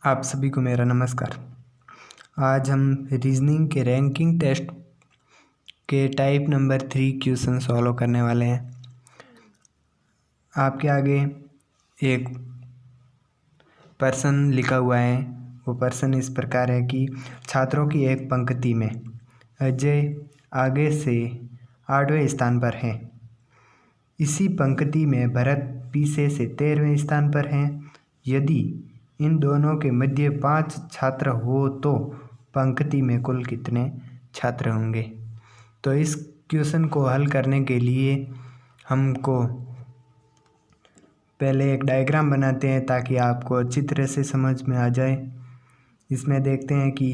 आप सभी को मेरा नमस्कार। आज हम रीजनिंग के रैंकिंग टेस्ट के टाइप नंबर 3 क्वेश्चन सॉल्व करने वाले हैं। आपके आगे एक प्रश्न लिखा हुआ है। वो प्रश्न इस प्रकार है कि छात्रों की एक पंक्ति में अजय आगे से 8वें स्थान पर है। इसी पंक्ति में भरत पीछे से 13वें स्थान पर हैं। यदि इन दोनों के मध्य 5 छात्र हो तो पंक्ति में कुल कितने छात्र होंगे। तो इस क्वेश्चन को हल करने के लिए हमको पहले एक डायग्राम बनाते हैं ताकि आपको अच्छी तरह से समझ में आ जाए। इसमें देखते हैं कि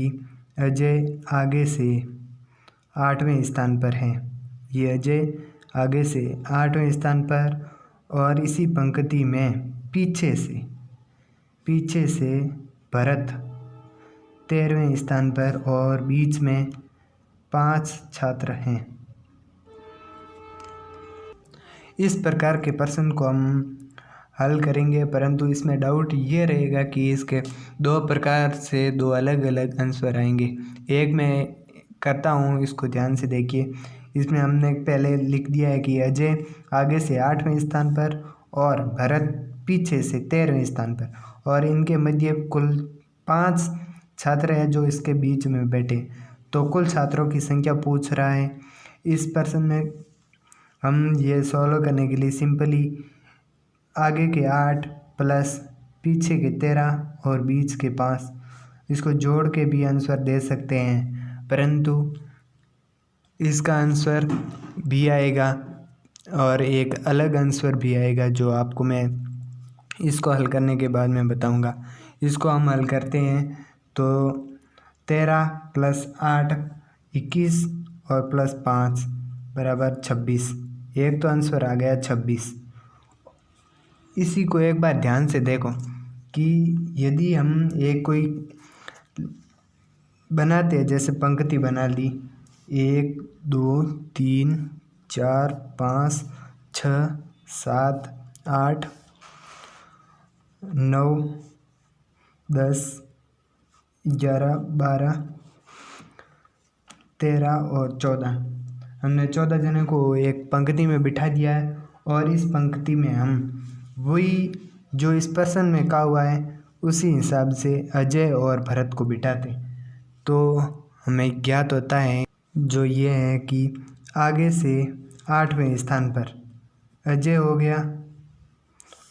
अजय आगे से 8वें स्थान पर है। ये अजय आगे से 8वें स्थान पर और इसी पंक्ति में पीछे से भरत 13वें स्थान पर और बीच में 5 छात्र हैं। इस प्रकार के प्रश्न को हम हल करेंगे, परंतु इसमें डाउट ये रहेगा कि इसके दो प्रकार से दो अलग अलग आंसर आएंगे। एक मैं करता हूँ, इसको ध्यान से देखिए। इसमें हमने पहले लिख दिया है कि अजय आगे से 8वें स्थान पर और भरत पीछे से 13वें स्थान पर और इनके मध्य कुल 5 छात्र हैं जो इसके बीच में बैठे। तो कुल छात्रों की संख्या पूछ रहा है। इस प्रश्न में हम ये सॉल्व करने के लिए सिंपली आगे के 8 प्लस पीछे के 13 और बीच के 5 इसको जोड़ के भी आंसर दे सकते हैं, परंतु इसका आंसर भी आएगा और एक अलग आंसर भी आएगा जो आपको मैं इसको हल करने के बाद मैं बताऊंगा। इसको हम हल करते हैं तो 13 प्लस 8 21 और प्लस 5 बराबर 26। एक तो आंसर आ गया 26। इसी को एक बार ध्यान से देखो कि यदि हम एक कोई बनाते हैं, जैसे पंक्ति बना ली 1 2 3 4 5 6 7 8 9 10 11 12 13 और 14। हमने 14 जनों को एक पंक्ति में बिठा दिया है और इस पंक्ति में हम वही जो इस प्रश्न में कहा हुआ है उसी हिसाब से अजय और भरत को बिठाते तो हमें ज्ञात होता है जो ये है कि आगे से 8वें स्थान पर अजय हो गया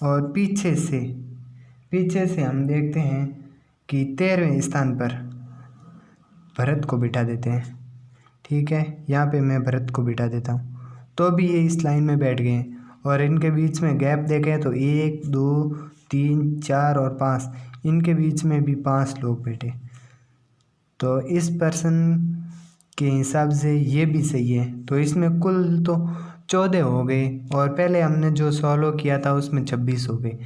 और पीछे से हम देखते हैं कि 13वें स्थान पर भरत को बिठा देते हैं। ठीक है, यहाँ पे मैं भरत को बिठा देता हूँ तो भी ये इस लाइन में बैठ गए और इनके बीच में गैप देखें तो 1 2 3 4 और 5, इनके बीच में भी 5 लोग बैठे। तो इस प्रश्न के हिसाब से ये भी सही है। तो इसमें कुल तो 14 हो गए और पहले हमने जो सॉल्व किया था उसमें 26 हो गए।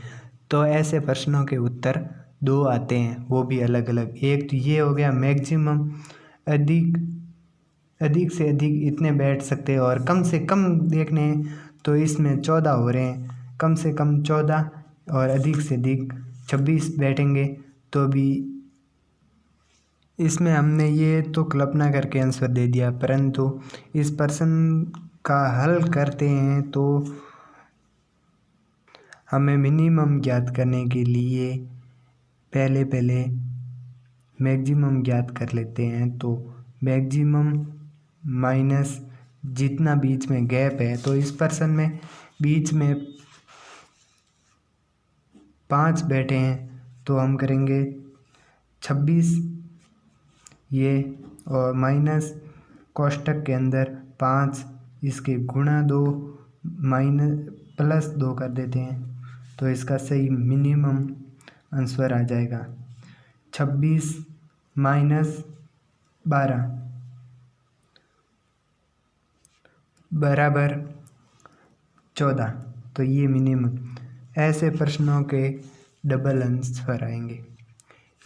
तो ऐसे प्रश्नों के उत्तर 2 आते हैं, वो भी अलग अलग। एक तो ये हो गया मैक्सिमम, अधिक से अधिक इतने बैठ सकते हैं और कम से कम देखने हैं तो इसमें 14 हो रहे हैं। कम से कम 14 और अधिक से अधिक 26 बैठेंगे। तो भी इसमें हमने ये तो कल्पना करके आंसर दे दिया, परंतु इस प्रश्न का हल करते हैं तो हमें मिनिमम ज्ञात करने के लिए पहले मैक्सिमम ज्ञात कर लेते हैं। तो मैक्सिमम माइनस जितना बीच में गैप है, तो इस प्रश्न में बीच में 5 बैठे हैं तो हम करेंगे 26 ये और माइनस कोष्टक के अंदर 5 इसके गुणा 2 माइनस प्लस 2 कर देते हैं तो इसका सही मिनिमम आंसर आ जाएगा 26 माइनस 12 बराबर 14। तो ये मिनिमम। ऐसे प्रश्नों के डबल आंसर आएंगे,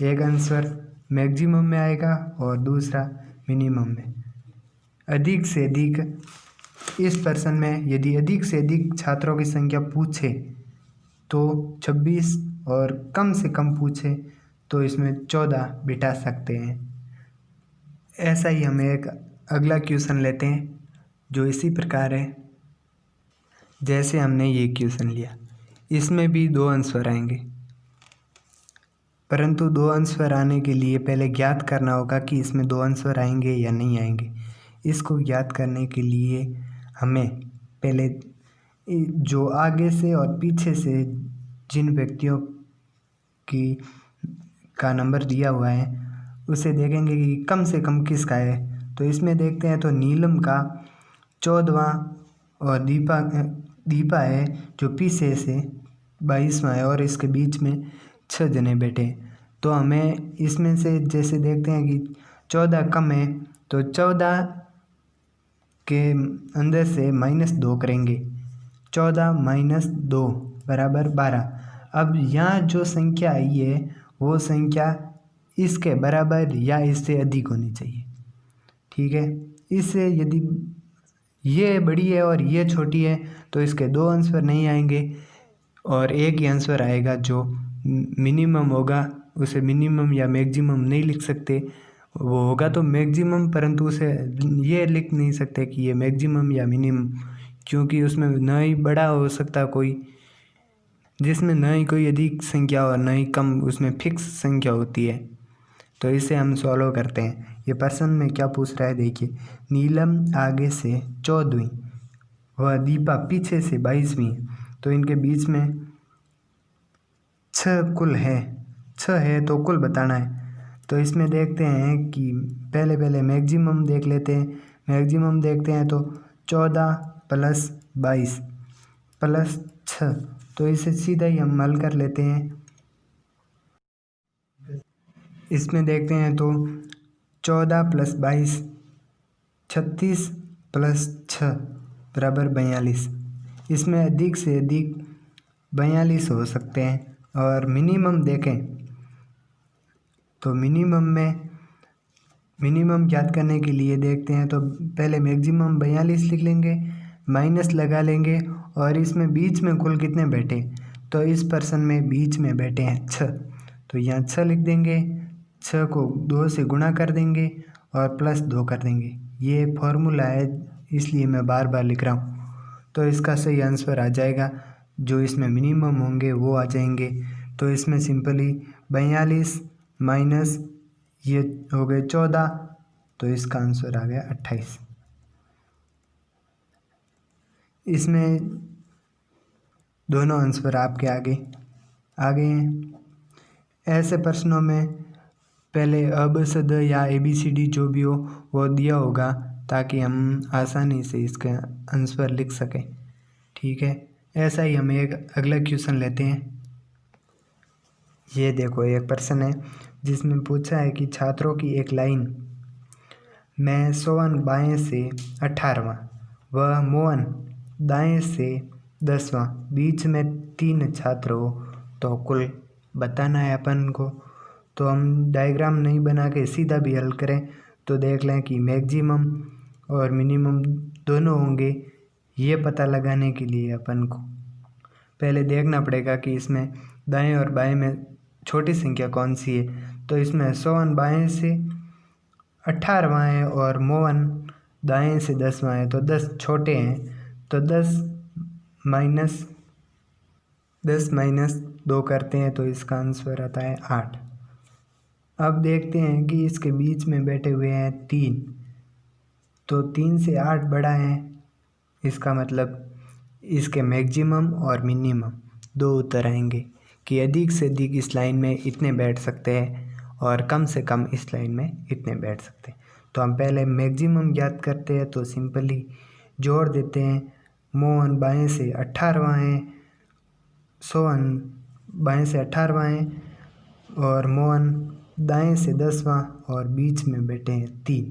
एक आंसर मैक्सिमम में आएगा और दूसरा मिनिमम में। अधिक से अधिक इस प्रश्न में यदि अधिक से अधिक छात्रों की संख्या पूछे तो 26 और कम से कम पूछे तो इसमें 14 बिठा सकते हैं। ऐसा ही हम एक अगला क्वेश्चन लेते हैं जो इसी प्रकार है जैसे हमने ये क्वेश्चन लिया। इसमें भी 2 आंसर आएंगे, परंतु 2 आंसर आने के लिए पहले ज्ञात करना होगा कि इसमें 2 आंसर आएंगे या नहीं आएंगे। इसको ज्ञात करने के लिए हमें पहले जो आगे से और पीछे से जिन व्यक्तियों की का नंबर दिया हुआ है उसे देखेंगे कि कम से कम किसका है। तो इसमें देखते हैं तो नीलम का 14वां और दीपा है जो पीछे से 22वां है और इसके बीच में 6 जने बैठे। तो हमें इसमें से जैसे देखते हैं कि 14 कम है तो 14 के अंदर से -2 करेंगे। 14 - 2 बराबर 12। अब यहाँ जो संख्या आई है वो संख्या इसके बराबर या इससे अधिक होनी चाहिए। ठीक है, इससे यदि ये बड़ी है और ये छोटी है तो इसके 2 आंसर नहीं आएंगे और एक ही आंसर आएगा जो मिनिमम होगा। उसे मिनिमम या मैक्सिमम नहीं लिख सकते, वो होगा तो मैक्सिमम, परंतु उसे ये लिख नहीं सकते कि ये मैक्सिमम या मिनिमम, क्योंकि उसमें न ही बड़ा हो सकता कोई, जिसमें न ही कोई अधिक संख्या और न ही कम, उसमें फिक्स संख्या होती है। तो इसे हम सॉल्व करते हैं। ये प्रश्न में क्या पूछ रहा है देखिए, नीलम आगे से 14वीं व दीपा पीछे से 22वीं, तो इनके बीच में 6 कुल है, 6 है तो कुल बताना है। तो इसमें देखते हैं कि पहले मैक्सिमम देख लेते हैं। मैक्सिमम देखते हैं तो 14 + 22 + 6, तो इसे सीधा ही हम हल कर लेते हैं। इसमें देखते हैं तो 14 + 22 36 + 6 बराबर 42। इसमें अधिक से अधिक 42 हो सकते हैं। और मिनिमम देखें तो मिनिमम ज्ञात करने के लिए देखते हैं तो पहले मैक्सिमम 42 लिख लेंगे, माइनस लगा लेंगे और इसमें बीच में कुल कितने बैठे, तो इस पर्सन में बीच में बैठे हैं 6, तो यहाँ 6 लिख देंगे। 6 को 2 से गुणा कर देंगे और +2 कर देंगे। ये फॉर्मूला है इसलिए मैं बार बार लिख रहा हूँ। तो इसका सही आंसर आ जाएगा, जो इसमें मिनिमम होंगे वो आ जाएंगे। तो इसमें सिंपली 42 माइनस ये हो गए 14, तो इसका आंसर आ गया 28। इसमें दोनों आंसर आपके आगे हैं। ऐसे प्रश्नों में पहले अबसद या ABCD जो भी हो वो दिया होगा ताकि हम आसानी से इसका आंसर लिख सकें। ठीक है, ऐसा ही हम एक अगला क्वेश्चन लेते हैं। ये देखो, एक प्रश्न है जिसमें पूछा है कि छात्रों की एक लाइन में सोहन बाएं से 18वां व मोहन दाएं से 10वां, बीच में 3 छात्र हो तो कुल बताना है अपन को। तो हम डायग्राम नहीं बना के सीधा भी हल करें तो देख लें कि मैक्सिमम और मिनिमम दोनों होंगे। ये पता लगाने के लिए अपन को पहले देखना पड़ेगा कि इसमें दाएं और बाएं में छोटी संख्या कौन सी है। तो इसमें सोहन बाएं से 18वां है और मोहन दाएं से 10वां है, तो 10 छोटे हैं, तो 10 माइनस 2 करते हैं तो इसका आंसर आता है 8। अब देखते हैं कि इसके बीच में बैठे हुए हैं 3, तो 3 से 8 बड़ा है, इसका मतलब इसके मैक्सिमम और मिनिमम 2 उत्तर आएंगे कि अधिक से अधिक इस लाइन में इतने बैठ सकते हैं और कम से कम इस लाइन में इतने बैठ सकते हैं। तो हम पहले मैक्सिमम ज्ञात करते हैं तो सिंपली जोड़ देते हैं। मोहन बाएं से 18वां है, सोहन बाएं से 18वां है और मोहन दाएं से 10वां और बीच में बैठे हैं 3।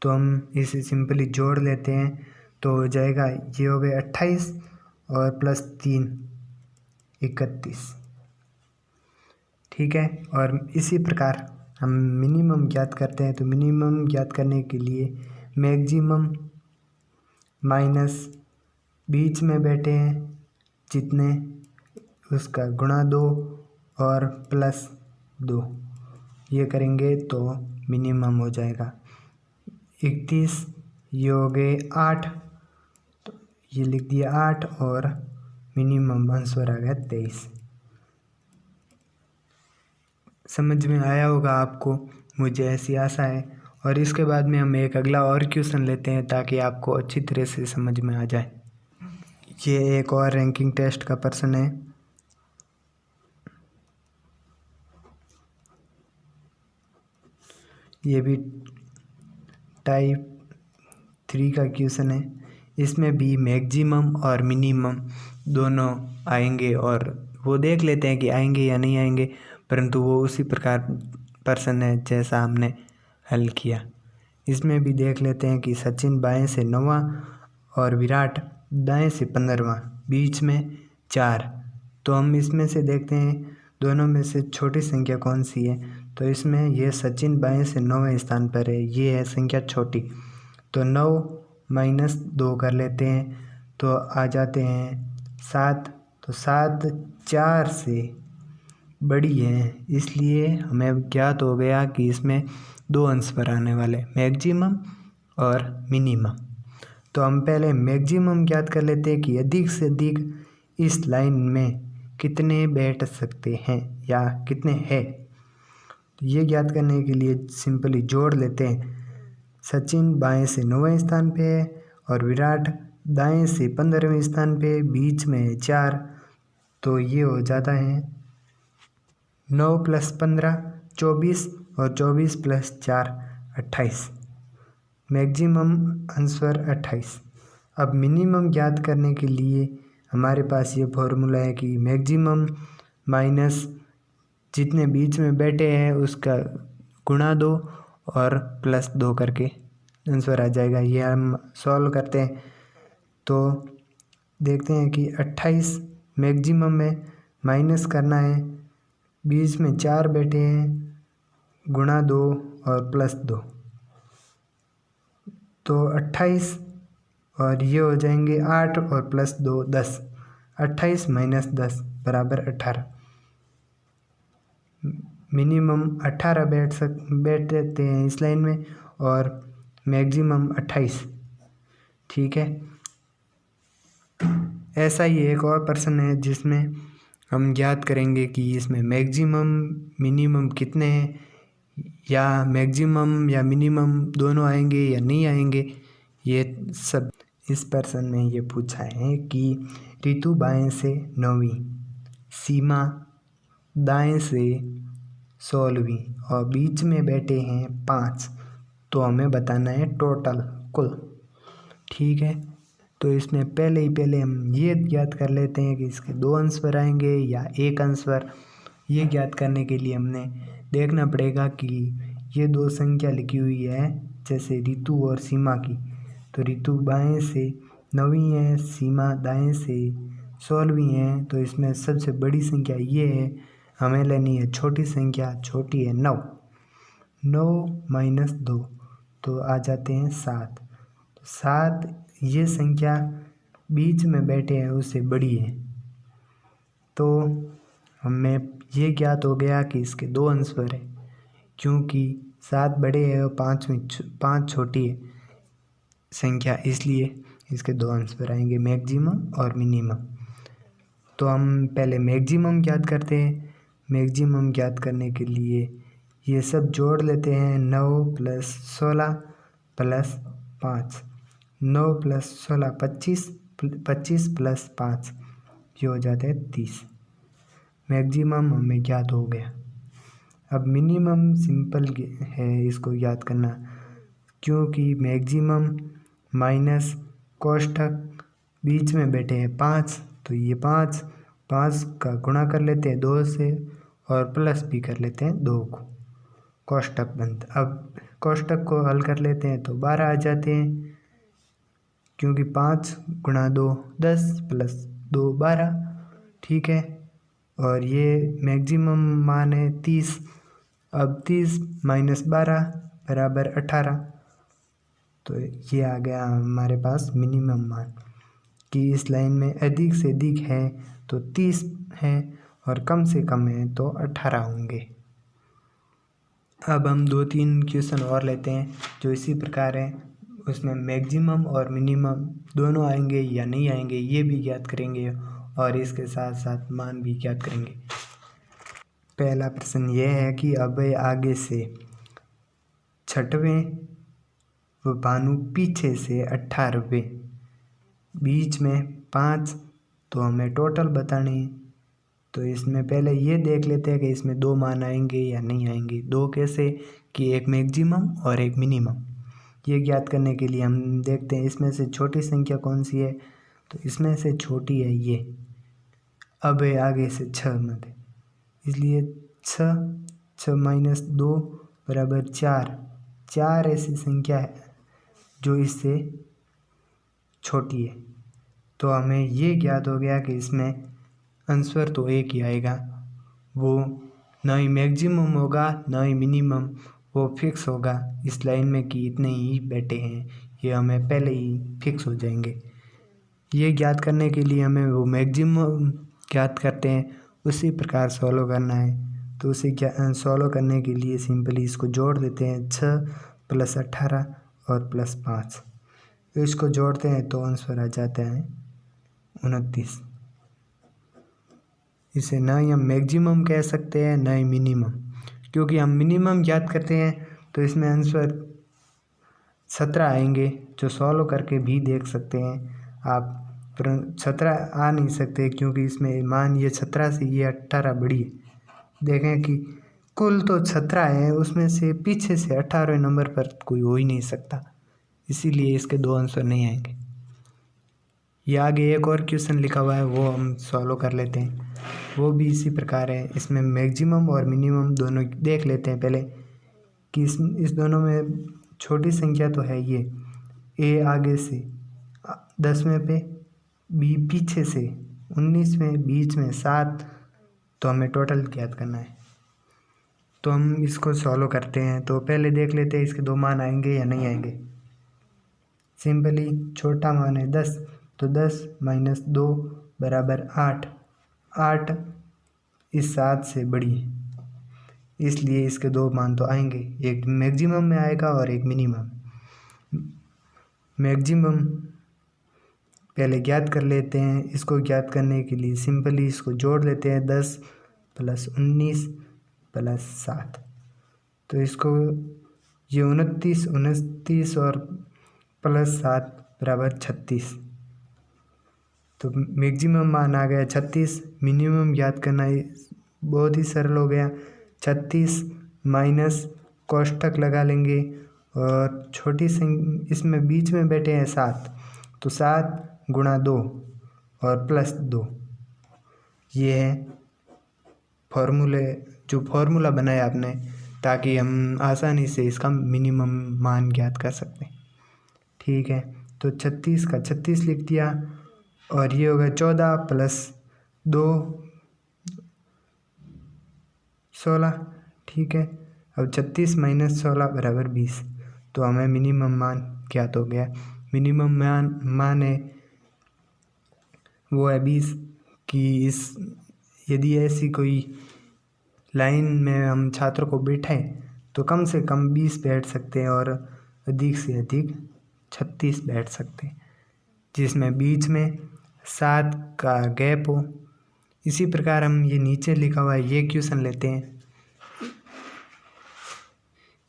तो हम इसे सिंपली जोड़ लेते हैं तो हो जाएगा, ये हो गए 28 और +3 31। ठीक है, और इसी प्रकार हम मिनिमम ज्ञात करते हैं। तो मिनिमम ज्ञात करने के लिए मैक्सिमम माइनस बीच में बैठे हैं जितने, उसका गुणा 2 और प्लस 2, ये करेंगे तो मिनिमम हो जाएगा 31, ये हो गए 8, तो ये लिख दिया 8 और मिनिमम आंसर आ गया 23। समझ में आया होगा आपको, मुझे ऐसी आशा है। और इसके बाद में हम एक अगला और क्वेश्चन लेते हैं ताकि आपको अच्छी तरह से समझ में आ जाए। ये एक और रैंकिंग टेस्ट का प्रश्न है। ये भी टाइप 3 का क्वेश्चन है। इसमें भी मैक्सिमम और मिनिमम दोनों आएंगे और वो देख लेते हैं कि आएंगे या नहीं आएंगे, परंतु वो उसी प्रकार प्रश्न है जैसा हमने हल किया। इसमें भी देख लेते हैं कि सचिन बाएं से 9वां और विराट दाएं से 15वां, बीच में 4। तो हम इसमें से देखते हैं दोनों में से छोटी संख्या कौन सी है। तो इसमें यह सचिन बाएं से 9वें स्थान पर है, ये है संख्या छोटी। तो 9 - 2 कर लेते हैं तो आ जाते हैं 7। तो 7 4 से बड़ी है, इसलिए हमें ज्ञात हो गया कि इसमें 2 आंसर आने वाले, मैक्सिमम और मिनिमम। तो हम पहले मैक्सिमम ज्ञात कर लेते हैं कि अधिक से अधिक इस लाइन में कितने बैठ सकते हैं या कितने हैं। ये ज्ञात करने के लिए सिंपली जोड़ लेते हैं। सचिन बाएं से 9वें स्थान पे है और विराट दाएं से 15वें स्थान पे, बीच में है 4। तो ये हो जाता है 9 + 15 24 और 24 + 4 28। Maximum answer 28। अब मिनिमम ज्ञात करने के लिए हमारे पास ये फॉर्मूला है कि मैक्सिमम माइनस जितने बीच में बैठे हैं उसका गुणा 2 और +2 करके आंसर आ जाएगा। ये हम सॉल्व करते हैं तो देखते हैं कि 28 मैक्सिमम में माइनस करना है, बीच में 4 बैठे हैं, गुणा 2 और +2, तो 28 और ये हो जाएंगे 8 और +2 10। 28 - 10 = 18। मिनिमम 18 बैठते हैं इस लाइन में और मैक्सिमम 28। ठीक है, ऐसा ही एक और प्रश्न है जिसमें हम ज्ञात करेंगे कि इसमें मैक्सिमम मिनिमम कितने हैं, या मैक्सिमम या मिनिमम दोनों आएंगे या नहीं आएंगे। ये सब इस प्रश्न में ये पूछा है कि ऋतु बाएं से 9वीं, सीमा दाएं से 16वीं और बीच में बैठे हैं 5। तो हमें बताना है टोटल कुल। ठीक है, तो इसमें पहले हम ये ज्ञात कर लेते हैं कि इसके 2 आंसर आएंगे या 1 आंसर। ये ज्ञात करने के लिए हमने देखना पड़ेगा कि ये 2 संख्या लिखी हुई है जैसे ऋतु और सीमा की। तो ऋतु बाएं से 9वीं है, सीमा दाएं से 16वीं है। तो इसमें सबसे बड़ी संख्या ये है, हमें लेनी है छोटी संख्या, छोटी है 9। 9 - 2 तो आ जाते हैं 7। तो 7 ये संख्या बीच में बैठे हैं उससे बड़ी है। तो हमें ये ज्ञात हो गया कि इसके 2 आंसर है, क्योंकि 7 बड़े हैं और 5 छोटी है संख्या, इसलिए इसके 2 आंसर आएंगे, मैक्सिमम और मिनिमम। तो हम पहले मैक्सिमम ज्ञात करते हैं। मैक्सिमम ज्ञात करने के लिए ये सब जोड़ लेते हैं। 9 + 16 + 5, 9 + 16 25, 25 + 5 ये हो जाता है 30। मैक्सिमम हमें ज्ञात हो गया। अब मिनिमम सिंपल है इसको ज्ञात करना, क्योंकि मैक्सिमम माइनस कोष्ठक बीच में बैठे हैं 5। तो ये 5 का गुणा कर लेते हैं 2 से और प्लस भी कर लेते हैं 2 को, कोष्ठक बनता। अब कोष्ठक को हल कर लेते हैं तो 12 आ जाते हैं, क्योंकि 5 × 2 10 + 2 12। ठीक है, और ये मैक्सिमम मान है 30। अब 30 - 12 = 18। तो ये आ गया हमारे पास मिनिमम मान कि इस लाइन में अधिक से अधिक है तो 30 है और कम से कम है तो 18 होंगे। अब हम 2-3 क्वेश्चन और लेते हैं जो इसी प्रकार हैं। उसमें मैक्सिमम और मिनिमम दोनों आएंगे या नहीं आएंगे ये भी ज्ञात करेंगे और इसके साथ साथ मान भी ज्ञात करेंगे। पहला प्रश्न ये है कि अब आगे से 6वें व भानु पीछे से 18वें, बीच में 5, तो हमें टोटल बताने हैं। तो इसमें पहले ये देख लेते हैं कि इसमें 2 मान आएंगे या नहीं आएंगे। 2 कैसे कि एक मैक्सिमम और एक मिनिमम। ये ज्ञात करने के लिए हम देखते हैं इसमें से छोटी संख्या कौन सी है, तो इसमें से छोटी है ये। अब है आगे से 6 मत, इसलिए 6 माइनस 2 बराबर 4 ऐसी संख्या है जो इससे छोटी है। तो हमें ये ज्ञात हो गया कि इसमें आंसर तो एक ही आएगा, वो ना ही मैक्सिमम होगा ना ही मिनिमम, वो फिक्स होगा इस लाइन में कि इतने ही बैठे हैं, ये हमें पहले ही फिक्स हो जाएंगे। ये ज्ञात करने के लिए हमें वो मैक्सिमम ज्ञात करते हैं उसी प्रकार सॉल्व करना है। तो उसे सॉल्व करने के लिए सिंपली इसको जोड़ देते हैं, 6 + 18 और +5, तो इसको जोड़ते हैं तो आंसर आ जाता है 29। इसे ना ही हम मैक्सिमम कह सकते हैं ना ही मिनिमम, क्योंकि हम मिनिमम ज्ञात करते हैं तो इसमें आंसर 17 आएंगे, जो सॉल्व करके भी देख सकते हैं आप। पर 17 आ नहीं सकते क्योंकि इसमें मान ये 17 से ये 18 बड़ी है। देखें कि कुल तो 17 है, उसमें से पीछे से 18वें नंबर पर कोई हो ही नहीं सकता, इसीलिए इसके 2 आंसर नहीं आएंगे। ये आगे एक और क्वेश्चन लिखा हुआ है वो हम सॉल्व कर लेते हैं, वो भी इसी प्रकार है। इसमें मैक्सिमम और मिनिमम दोनों देख लेते हैं पहले कि इस दोनों में छोटी संख्या तो है ये ए आगे से 10वें पे, बी पीछे से 19वें, बीच में 7, तो हमें टोटल ज्ञात करना है। तो हम इसको सॉल्व करते हैं। तो पहले देख लेते हैं इसके 2 मान आएंगे या नहीं आएंगे। सिंपली छोटा मान है 10, तो 10 माइनस 2 बराबर 8 इस 7 से बड़ी है, इसलिए इसके 2 मान तो आएंगे, एक मैक्सिमम में आएगा और एक मिनिमम। मैक्सिमम पहले ज्ञात कर लेते हैं। इसको ज्ञात करने के लिए सिंपली इसको जोड़ लेते हैं, 10 + 19 + 7, तो इसको ये 29 और +7 बराबर 36, तो मैक्सिमम मान आ गया 36। मिनिमम ज्ञात करना बहुत ही सरल हो गया, 36 माइनस कोष्ठक लगा लेंगे और छोटी इसमें बीच में बैठे हैं 7, तो 7 × 2 और +2, ये है फॉर्मूला बनाया आपने ताकि हम आसानी से इसका मिनिमम मान ज्ञात कर सकते हैं। ठीक है, तो 36 का 36 लिख दिया और ये होगा 14 + 2 16। ठीक है, अब 36 - 16 बराबर 20, तो हमें मिनिमम मान ज्ञात हो गया। मिनिमम मान है वो है 20 कि यदि ऐसी कोई लाइन में हम छात्रों को बिठाएं तो कम से कम 20 बैठ सकते हैं और अधिक से अधिक 36 बैठ सकते हैं, जिसमें बीच में 7 का गैप हो। इसी प्रकार हम ये नीचे लिखा हुआ है ये क्वेश्चन लेते हैं।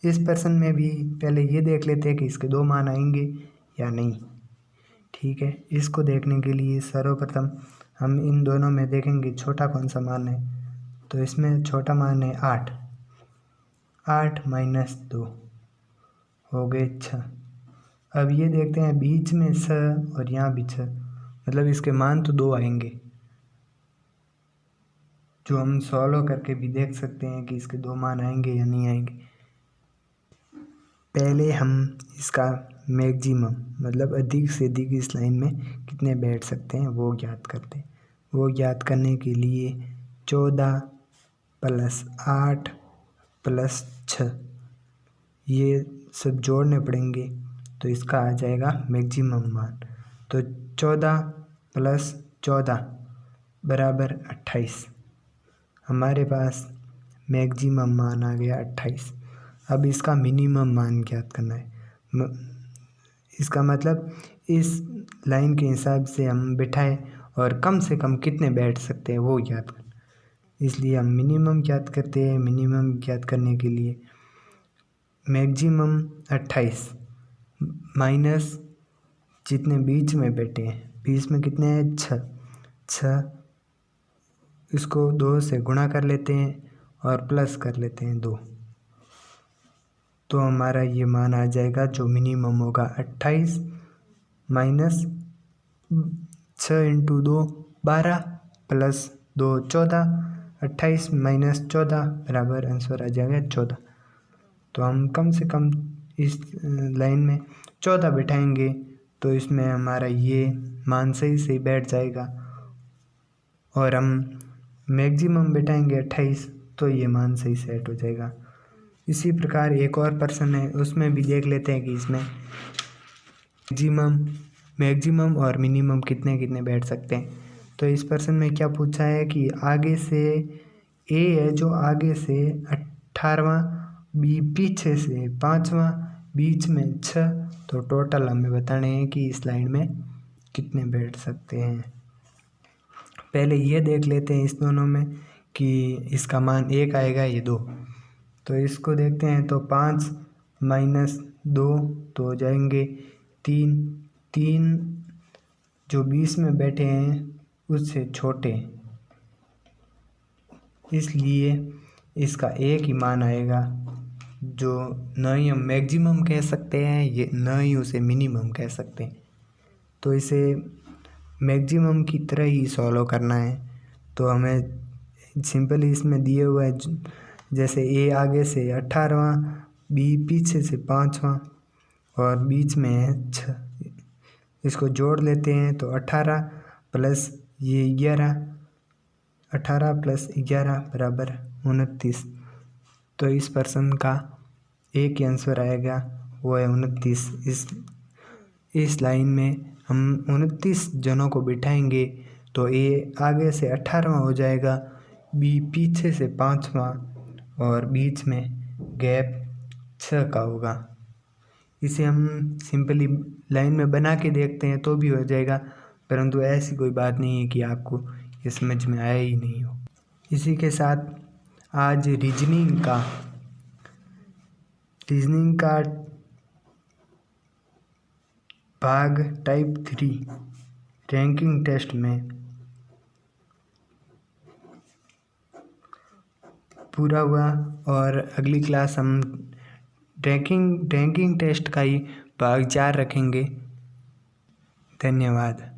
इस प्रश्न में भी पहले ये देख लेते हैं कि इसके 2 मान आएंगे या नहीं। ठीक है, इसको देखने के लिए सर्वप्रथम हम इन दोनों में देखेंगे छोटा कौन सा मान है, तो इसमें छोटा मान है 8 माइनस 2 हो गए 6। अब ये देखते हैं बीच में 6 और यहाँ भी 6, मतलब इसके मान तो 2 आएंगे, जो हम सॉल्व करके भी देख सकते हैं कि इसके 2 मान आएंगे या नहीं आएंगे। पहले हम इसका मैक्सिमम मतलब अधिक से अधिक इस लाइन में कितने बैठ सकते हैं वो ज्ञात करते हैं। वो ज्ञात करने के लिए 14 + 8 + 6 ये सब जोड़ने पड़ेंगे, तो इसका आ जाएगा मैक्सिमम मान। तो 14 + 14 बराबर 28, हमारे पास मैक्सिमम मान आ गया 28। अब इसका मिनिमम मान ज्ञात करना है। इसका मतलब इस लाइन के हिसाब से हम बिठाएं और कम से कम कितने बैठ सकते हैं वो ज्ञात करना, इसलिए हम मिनिमम ज्ञात करते हैं। मिनिमम ज्ञात करने के लिए मैक्सिमम 28 माइनस जितने बीच में बैठे हैं, बीच में कितने हैं 6, इसको 2 से गुणा कर लेते हैं और प्लस कर लेते हैं 2, तो हमारा ये मान आ जाएगा जो मिनिमम होगा 28 माइनस 6 इंटू 2 12 प्लस 2 14, 28 माइनस 14 बराबर आंसर आ जाएगा 14। तो हम कम से कम इस लाइन में 14 बिठाएंगे तो इसमें हमारा ये मान सही सही बैठ जाएगा, और हम मैक्सिमम बिठाएंगे 28 तो ये मान सही सेट हो जाएगा। इसी प्रकार एक और प्रश्न है, उसमें भी देख लेते हैं कि इसमें मैक्सिमम और मिनिमम कितने कितने बैठ सकते हैं। तो इस प्रश्न में क्या पूछा है कि आगे से ए है जो आगे से 18वां, बी पीछे से 5वां, बीच में 6, तो टोटल हमें बताने हैं कि इस लाइन में कितने बैठ सकते हैं। पहले ये देख लेते हैं इस दोनों में कि इसका मान 1 आएगा ये 2, तो इसको देखते हैं। तो 5 माइनस 2 तो हो जाएंगे 3 जो 20 में बैठे हैं उससे छोटे, इसलिए इसका एक ही मान आएगा, जो न ही हम मैक्सिमम कह सकते हैं ये, न ही उसे मिनिमम कह सकते हैं। तो इसे मैक्सिमम की तरह ही सॉल्व करना है। तो हमें सिंपली इसमें दिए हुआ है, जैसे ए आगे से 18वां, बी पीछे से 5वां और बीच में है 6, इसको जोड़ लेते हैं। तो 18 प्लस ये 11, 18 प्लस 11 बराबर 29। तो इस प्रश्न का एक ही आंसर आएगा, वो है 29। इस लाइन में हम 29 जनों को बिठाएंगे तो ए आगे से 18वां हो जाएगा, बी पीछे से 5वां और बीच में गैप 6 का होगा। इसे हम सिंपली लाइन में बना के देखते हैं तो भी हो जाएगा, परंतु ऐसी कोई बात नहीं है कि आपको ये समझ में आया ही नहीं हो। इसी के साथ आज रीजनिंग का भाग टाइप 3 रैंकिंग टेस्ट में पूरा हुआ, और अगली क्लास हम रैंकिंग टेस्ट का ही भाग 4 रखेंगे। धन्यवाद।